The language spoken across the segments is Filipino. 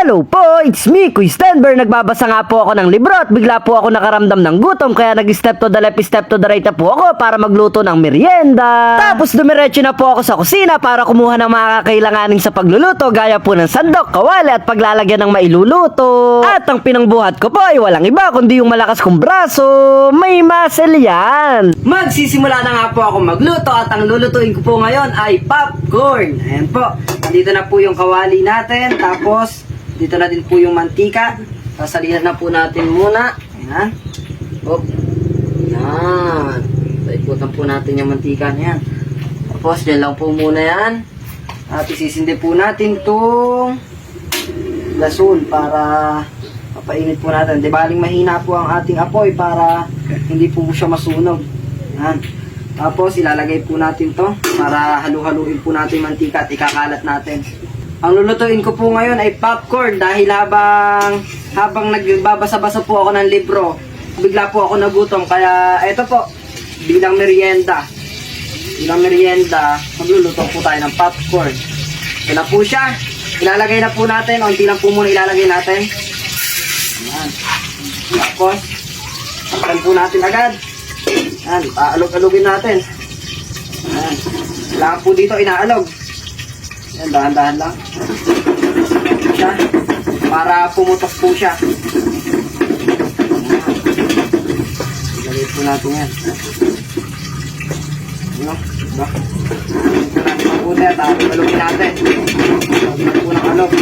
Hello po, it's me, Kuy Stenber. Nagbabasa nga po ako ng libro at bigla po ako nakaramdam ng gutom kaya nag-step to the left, step to the right na po ako para magluto ng merienda. Tapos dumiretso na po ako sa kusina para kumuha ng mga kakailanganin sa pagluluto gaya po ng sandok, kawali at paglalagyan ng mailuluto. At ang pinangbuhat ko po ay walang iba kundi yung malakas kong braso. May muscle yan. Magsisimula na nga po ako magluto at ang lulutuin ko po ngayon ay popcorn. Ayan po, nandito na po yung kawali natin. Tapos dito na din po yung mantika. Sasalihan na po natin muna. Ayan. Oh. Ayan. Paikutan po natin yung mantika na yan. Tapos dyan lang po muna yan. At isisindi po natin itong lason para papainit po natin. Di baling mahina po ang ating apoy para hindi po siya masunog. Ayan. Tapos ilalagay po natin to para halu-haluin po natin yung mantika at ikakalat natin. Ang lulutuin ko po ngayon ay popcorn dahil habang nagbabasa-basa po ako ng libro, bigla po ako nagutom. Kaya eto po, bilang merienda, magluluto po tayo ng popcorn. Ito na po siya. Ilalagay na po natin, unti lang po muna ilalagay natin. Ayan. Tapos, takpan po natin agad. Ayan, aalog-alogin natin. Ayan. Kailangan po dito inaalog. Ayan, dahan-dahan lang. Siya, para pumutok po siya. Ilagay po natin yan. Ano? Diba? Ilagay po natin mabuti at alog-alogin natin. Alog po ng alog.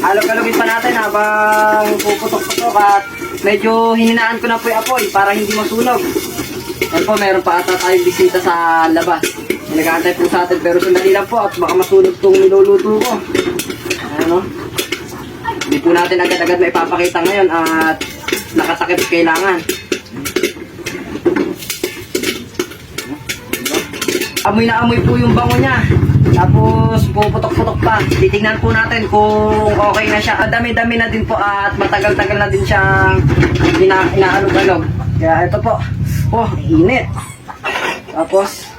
Alog-alogin pa natin habang puputok-putok at medyo hininaan ko na po yung apoy para hindi masunog. Ayan po, meron pa ata tayong bisita sa labas. Nag-aantay po sa atin pero sandali lang po at baka masunog itong niluluto ko. Ano? Hindi po natin agad-agad maipapakita ngayon at nakatakip kailangan. Amoy na amoy po yung bango niya. Tapos puputok-putok pa. Titingnan po natin kung okay na siya. Dami-dami na din po at matagal-tagal na din siyang inaalog-alog. Kaya ito po. Oh, init. Tapos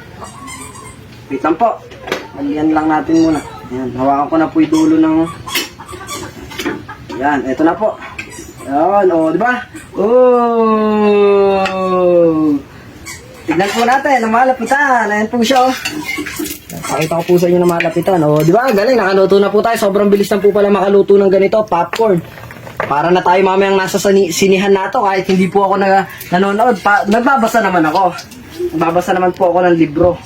wait lang po. Lagyan lang natin muna. Ayan, hawakan ko na po yung dulo ng ayan, ito na po. Ayan, oh, di ba? Oh! Tignan po natin, ang malapitan. Ayan po siya, oh. Pakita ko po sa inyo na malapitan. Oh, di ba? Galing, nakaluto na po tayo. Sobrang bilis lang po pala makaluto ng ganito, popcorn. Para na tayo mamayang nasa sinihan na to kahit hindi po ako nanonood. Nagbabasa naman ako. Nagbabasa naman po ako ng libro.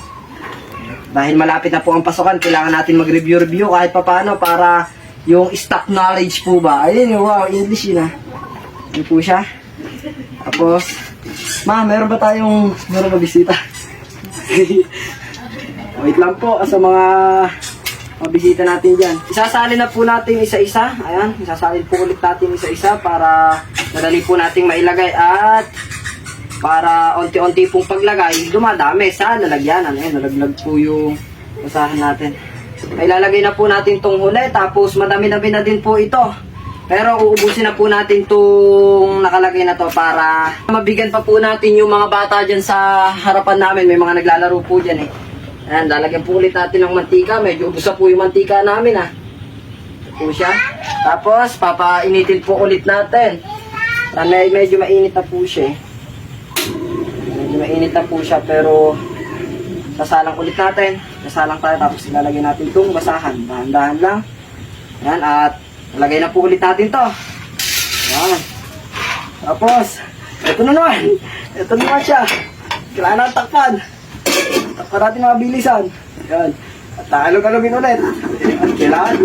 Dahil malapit na po ang pasukan, kailangan natin mag-review kahit papaano para yung stock knowledge po ba. Ayun yung wow, English yun ah. Ayun po siya. Tapos, meron ba bisita? Wait lang po sa mga bisita natin dyan. Isasalin na po natin isa-isa. Ayan, isasalin po ulit natin isa-isa para madali po nating mailagay at para onti-onti pong paglagay, dumadami sa lalagyanan. Ayan, nalaglag po yung basahan natin. Ay, lalagay na po natin tong huli, tapos madami-dami na din po ito. Pero uubusin na po natin tong nakalagay na to para mabigyan pa po natin yung mga bata dyan sa harapan namin. May mga naglalaro po dyan eh. Ayan, lalagyan po ulit natin ng mantika. Medyo ubos na po yung mantika namin ah. Ito po siya. Tapos, papainitin po ulit natin. Medyo mainit na po siya eh. Medyo mainit na po siya pero sasalang ulit natin. Sasalang tayo tapos ilalagay natin itong basahan. Dahan-dahan lang. Ayan, at nalagay na po ulit natin to. Ayan. Tapos, ito na naman. Ito naman siya. Kailangan natin takpan. Takpan natin mga bilisan. Ayan. At alog-alogin ulit. At kailangan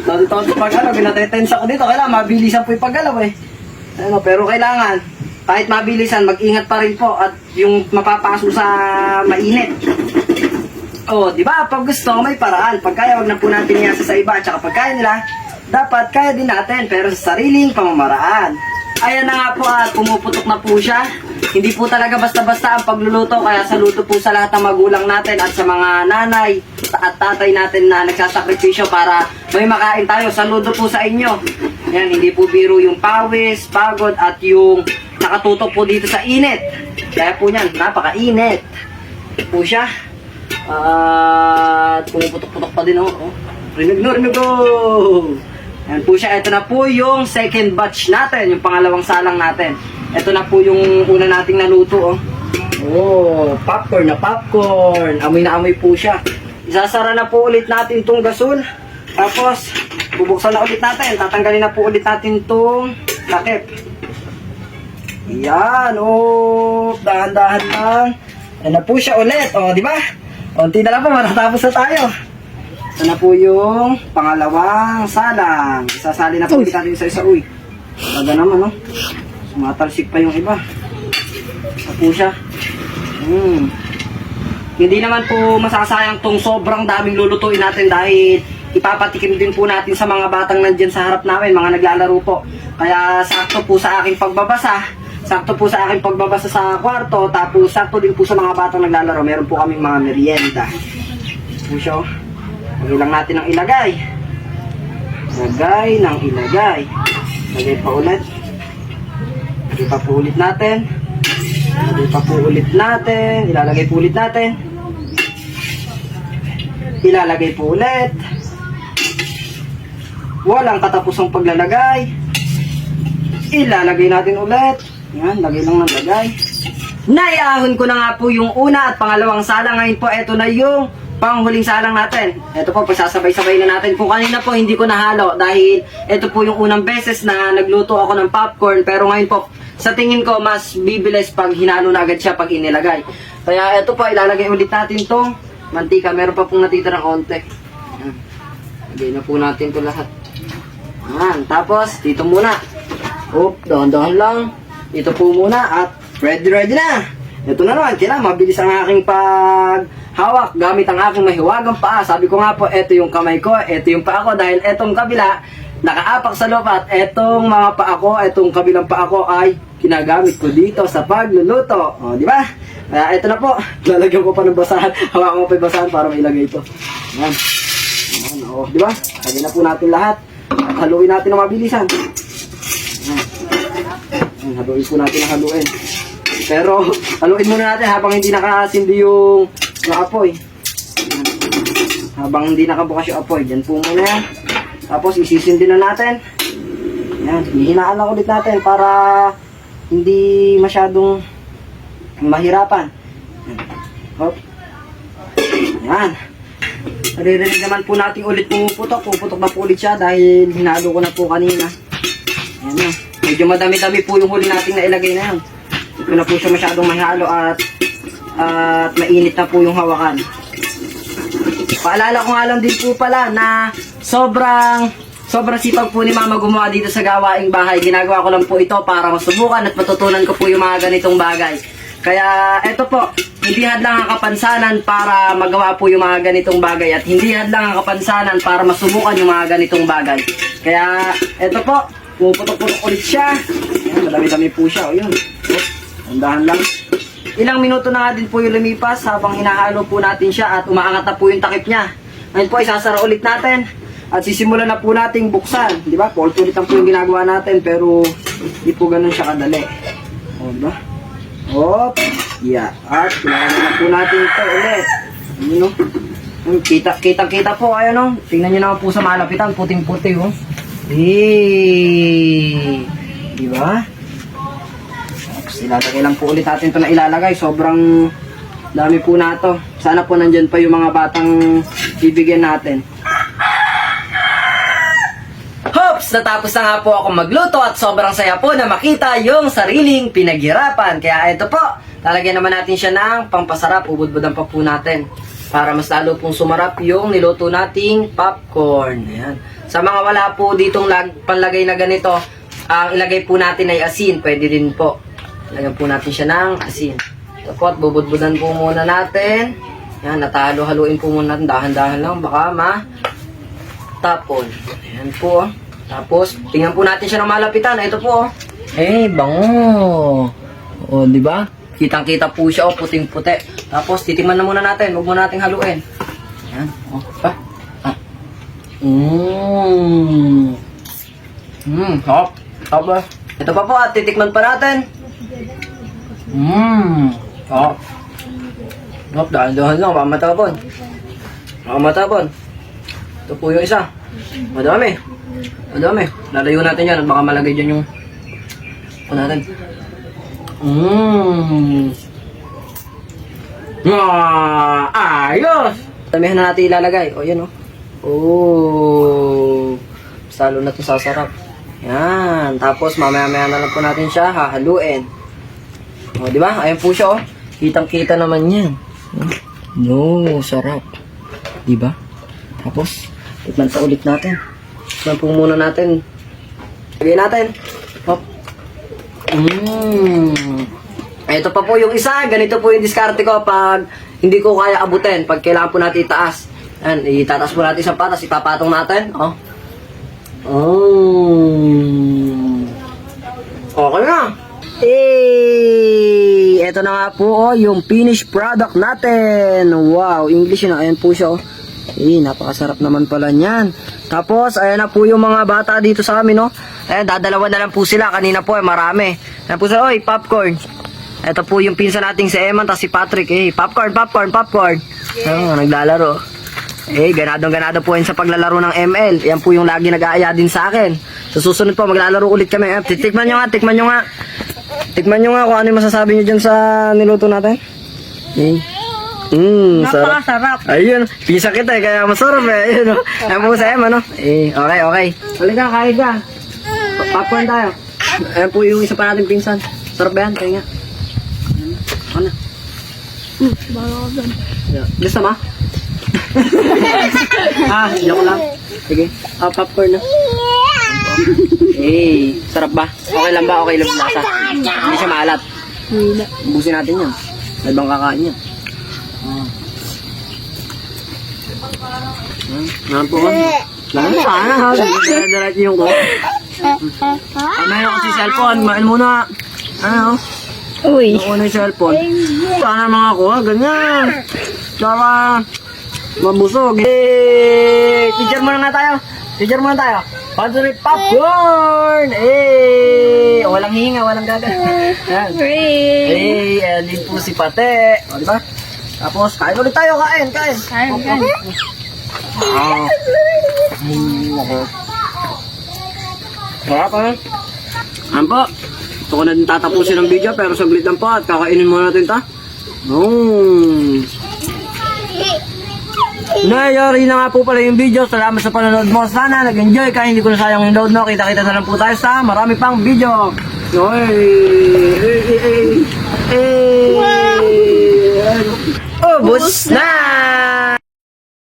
todo-todo pag-alog. Natetense ako dito. Kailangan mabilisan po yung pag-alog eh. Ano, pero kailangan kahit mabilisan, mag-ingat pa rin po at yung mapapaso sa mainit. Oh, di ba? Pag gusto, may paraan. Pag kaya, wag na po natin iyasa sa iba. At saka pag kaya nila, dapat kaya din natin, pero sa sariling pamamaraan. Ayan na nga po at pumuputok na po siya. Hindi po talaga basta-basta ang pagluluto, kaya saludo po sa lahat ng magulang natin at sa mga nanay at tatay natin na nagsasakripisyo para may makain tayo. Saludo po sa inyo. Yan, hindi po biro yung pawis, pagod at yung nakatutok po dito sa init. Kaya po niyan, napakainit. Po siya. At pumuputok-putok pa din, oh. Rinig ko. Ayan po siya. Ito na po yung second batch natin, yung pangalawang salang natin. Ito na po yung una nating naluto, oh. Oh, popcorn na popcorn. Amoy na amoy po siya. Isasara na po ulit natin tong gasol. Tapos, bubuksan na ulit natin. Tatanggalin na po ulit natin tong takip. Yan, oh. Dahan-dahan lang. Ayan na po siya ulit. Oh, di ba? Unti na lang po, matatapos na tayo. Ito na po yung pangalawang salang. Isasali na po ulit natin isa-isa. Uy, taga naman, no? Sumatalsik pa yung iba. Ito po siya. Hindi naman po masasayang tong sobrang daming lulutuin natin dahil ipapatikim din po natin sa mga batang nandyan sa harap namin, mga naglalaro po. Kaya sakto po sa aking pagbabasa. Sakto po sa aking pagbabasa sa kwarto. Tapos sakto din po sa mga batang naglalaro. Meron po kaming mga merienda. Ito siya, oh. Lagay lang natin ang ilagay. Lagay ng ilagay. Lagay pa ulit. Lagay pa po ulit natin. Lagay pa po ulit natin. Ilalagay po ulit natin. Ilalagay po ulit. Walang katapusang paglalagay. Ilalagay natin ulit. Yan, lagay lang ng lagay. Naiahon ko na nga po yung una at pangalawang salang. Ngayon po, eto na yung panghuling salang natin. Ito po, pagsasabay-sabay na natin. Kung kanina po, hindi ko nahalo dahil ito po yung unang beses na nagluto ako ng popcorn. Pero ngayon po, sa tingin ko, mas bibilis pag hinalo na agad siya pag inilagay. Kaya ito po, ilalagay ulit natin tong mantika. Meron pa pong natitirang konti. Lagay na po natin to lahat. Yan. Tapos, dito muna. Dahan-dahan lang. Dito po muna at ready na. Ito na naman, kailangan mabilis ang aking paghawak gamit ang aking mahiwagang paa. Sabi ko nga po, ito yung kamay ko, ito yung paa ko dahil etong kabila nakaapak sa lupa at etong mga paa ko, etong kabilang paa ko ay ginagamit ko dito sa pagluluto. O, di ba? Kaya ito na po, lalagyan ko pa ng basahan. Hawakan ko pa yung basahan para mailagay ito. Yan. Yan, o, di ba? Lagyan na po natin lahat at haluin natin ng mabilisan. Yan. Yan, haluin po natin ang haluin. Pero, haluin muna natin habang hindi nakasindi yung apoy. Habang hindi nakabukas yung apoy. Diyan po muna yan. Tapos, isisindi na natin. Yan. Hihinaan lang ulit natin para hindi masyadong mahirapan. Hop. Yan. Naririnig naman po natin ulit pumuputok. Puputok na po ulit siya dahil hinalo ko na po kanina. Yan na. Medyo madami-dami po yung huli natin na ilagay na yan. Ito na po siya masyadong mahalo at mainit na po yung hawakan. Paalala ko nga lang din po pala na sobrang sipag po ni Mama gumawa dito sa gawaing bahay. Ginagawa ko lang po ito para masubukan at matutunan ko po yung mga ganitong bagay. Kaya eto po, hindi hadlang ang kapansanan para magawa po yung mga ganitong bagay at hindi hadlang ang kapansanan para masubukan yung mga ganitong bagay. Kaya eto po, puputok-putok ulit siya. Ayan, madami-dami po siya. O yun. Tandahan lang. Ilang minuto na nga din po yung lumipas habang hinahalo po natin siya at umaangat na po yung takip niya. Ngayon po, isasara ulit natin at sisimulan na po nating buksan. Di ba? Ulit lang po yung ginagawa natin pero di po ganun siya kadali. O, diba? Hop. Yeah. At kailangan na po natin ito ulit. Ayun, no? Kita po. Ayun, no? Tingnan nyo naman po sa malapitan. Puting-puti, oh. Diba? Ilalagay lang po ulit natin ito na ilalagay. Sobrang dami po na ito. Sana po nandyan pa yung mga batang bibigyan natin. Hops! Natapos na nga po ako magluto at sobrang saya po na makita yung sariling pinaghirapan. Kaya ito po, lalagyan naman natin siya ng pampasarap. Ubud-budan pa po natin para mas lalo pong sumarap yung niluto nating popcorn. Ayan. Sa mga wala po ditong panlagay na ganito, ang ilagay po natin ay asin. Pwede din po. Lagyan po natin siya ng asin. Ito po, at bubud-budan po muna natin. Yan, natahalo-haluin po muna natin. Dahan-dahan lang, baka matapon. Ayan po. Tapos, tingnan po natin siya ng malapitan. Ito po. Bango. O, di ba? Kitang-kita po siya, puting-puti. Tapos, titingnan na muna natin. Huwag muna nating haluin. Ayan. O, pa. Hop. Tapos, ito pa po at titikman pa natin. Hop, dahan-dahan lang, mamatapon. Mamatapon. Ito po yung isa. Madami. Madami. Lalayo natin yan at baka malagay dyan yung... Ano natin? Ayos! Damihan na natin ilalagay. O, yan o. Salo na ito sasarap. Yan. Tapos, mamaya-maya na lang po natin siya hahaluin. O, di ba? Ayan po siya, o. Kitang-kita naman yan. No, sarap. Di ba? Tapos, tikman pa ulit natin. Tikman po muna natin. Lagay natin. Hop. Ito pa po yung isa. Ganito po yung diskarte ko pag hindi ko kaya abutin. Pag kailangan po natin itaas. Yan, itataas po natin isang patas. Ipapatong natin. Oh. Okay na. Ito na nga po, yung finished product natin. Wow, English na. Ayan po siya, oh. Napakasarap naman pala niyan. Tapos, ayan na po yung mga bata dito sa amin, no? Ayan, dadalawa na lang po sila. Kanina po, marami. Ayan po sila, oy, popcorn. Ito po yung pinsan nating si Eman, tapos si Patrick. Popcorn. Naglalaro. Ganadong-ganado po yun sa paglalaro ng ML. Yan po yung lagi nag-aaya din sa akin. Sa susunod po, maglalaro ulit kami. Tikman nyo nga. Tikman nyo nga kung ano yung masasabi nyo dyan sa niluto natin. Napakasarap. Ayun, pisa kita kaya masarap Ayun, no? Ayan po sa Emma, no? Okay. Halika, kain ka. Popcorn tayo. Ayan po yung isa pa natin pinsan. Sarap ba yan? Kaya nga. Ano? Bago ko dun. Gusto mo? Joke lang. Sige. Popcorn na. Sarap ba? Okay lang ba? Okay lang lasa. Hindi siya maalat. Hindi. Ubusin natin yan. May bang kakain yan. Naman po ka. Naman sana ha. Diretso yung ko. Meron kasi cellphone. Main muna. Ano? Uy. Ano yung cellphone? Sana mga ko. Ganyan. Tsaka mabusog. Teacher muna tayo. Pansulit popcorn! Walang hinga, walang gaga. Yan. Din po si Pate. O, diba? Tapos, kain ulit tayo, kain. Kain. Sarap, ha? Ano po? Ito ko na din tatapusin ng video, pero saglit lang po at kakainin muna natin ta. Nayari na nga po pala yung video. Salamat sa panonood mo. Sana nag-enjoy ka. Hindi ko na sayang yung load, no? Kita-kita na lang po tayo sa marami pang video. Ubus na!